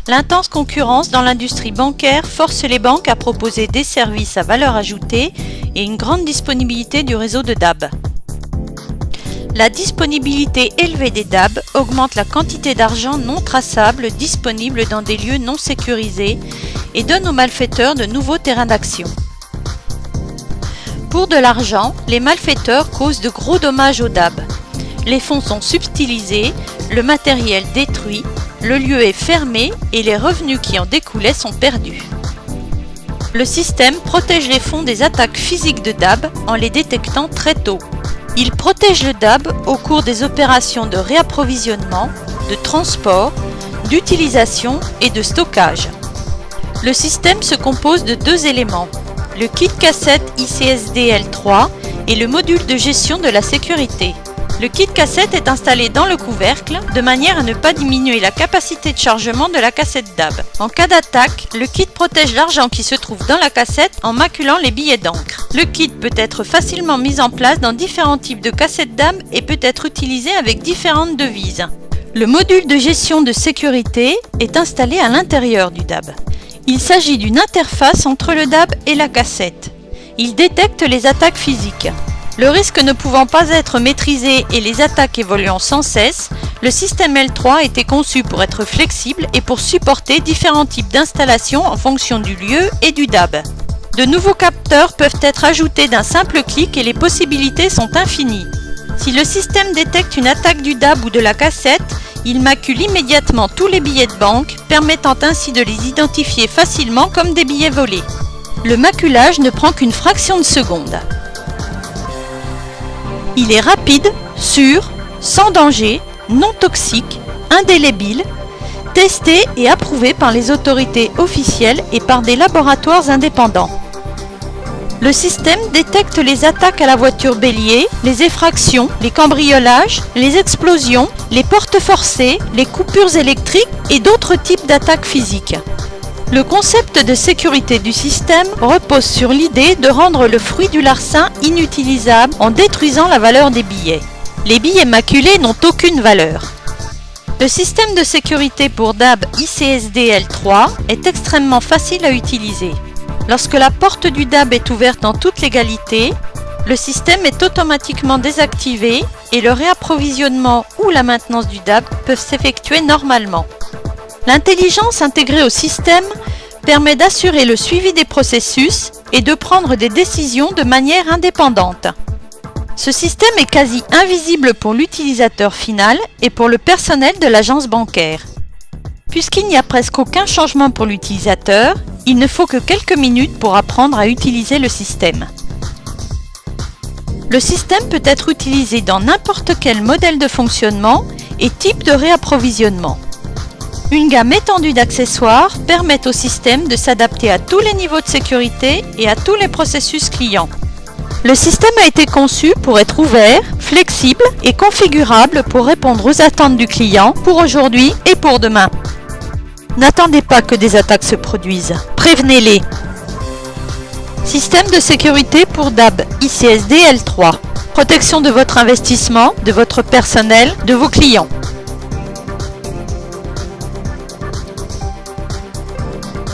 L'intense concurrence dans l'industrie bancaire force les banques à proposer des services à valeur ajoutée et une grande disponibilité du réseau de DAB. La disponibilité élevée des DAB augmente la quantité d'argent non traçable disponible dans des lieux non sécurisés et donne aux malfaiteurs de nouveaux terrains d'action. Pour de l'argent, les malfaiteurs causent de gros dommages aux DAB. Les fonds sont subtilisés, le matériel détruit, le lieu est fermé et les revenus qui en découlaient sont perdus. Le système protège les fonds des attaques physiques de DAB en les détectant très tôt. Il protège le DAB au cours des opérations de réapprovisionnement, de transport, d'utilisation et de stockage. Le système se compose de deux éléments, le kit cassette ICSD-L3 et le module de gestion de la sécurité. Le kit cassette est installé dans le couvercle de manière à ne pas diminuer la capacité de chargement de la cassette DAB. En cas d'attaque, le kit protège l'argent qui se trouve dans la cassette en maculant les billets d'encre. Le kit peut être facilement mis en place dans différents types de cassettes DAB et peut être utilisé avec différentes devises. Le module de gestion de sécurité est installé à l'intérieur du DAB. Il s'agit d'une interface entre le DAB et la cassette. Il détecte les attaques physiques. Le risque ne pouvant pas être maîtrisé et les attaques évoluant sans cesse, le système L3 a été conçu pour être flexible et pour supporter différents types d'installations en fonction du lieu et du DAB. De nouveaux capteurs peuvent être ajoutés d'un simple clic et les possibilités sont infinies. Si le système détecte une attaque du DAB ou de la cassette, il macule immédiatement tous les billets de banque, permettant ainsi de les identifier facilement comme des billets volés. Le maculage ne prend qu'une fraction de seconde. Il est rapide, sûr, sans danger, non toxique, indélébile, testé et approuvé par les autorités officielles et par des laboratoires indépendants. Le système détecte les attaques à la voiture bélier, les effractions, les cambriolages, les explosions, les portes forcées, les coupures électriques et d'autres types d'attaques physiques. Le concept de sécurité du système repose sur l'idée de rendre le fruit du larcin inutilisable en détruisant la valeur des billets. Les billets maculés n'ont aucune valeur. Le système de sécurité pour DAB ICSD-L3 est extrêmement facile à utiliser. Lorsque la porte du DAB est ouverte en toute légalité, le système est automatiquement désactivé et le réapprovisionnement ou la maintenance du DAB peuvent s'effectuer normalement. L'intelligence intégrée au système permet d'assurer le suivi des processus et de prendre des décisions de manière indépendante. Ce système est quasi invisible pour l'utilisateur final et pour le personnel de l'agence bancaire. Puisqu'il n'y a presque aucun changement pour l'utilisateur, il ne faut que quelques minutes pour apprendre à utiliser le système. Le système peut être utilisé dans n'importe quel modèle de fonctionnement et type de réapprovisionnement. Une gamme étendue d'accessoires permet au système de s'adapter à tous les niveaux de sécurité et à tous les processus clients. Le système a été conçu pour être ouvert, flexible et configurable pour répondre aux attentes du client pour aujourd'hui et pour demain. N'attendez pas que des attaques se produisent, prévenez-les. Système de sécurité pour DAB ICSD-L3. Protection de votre investissement, de votre personnel, de vos clients.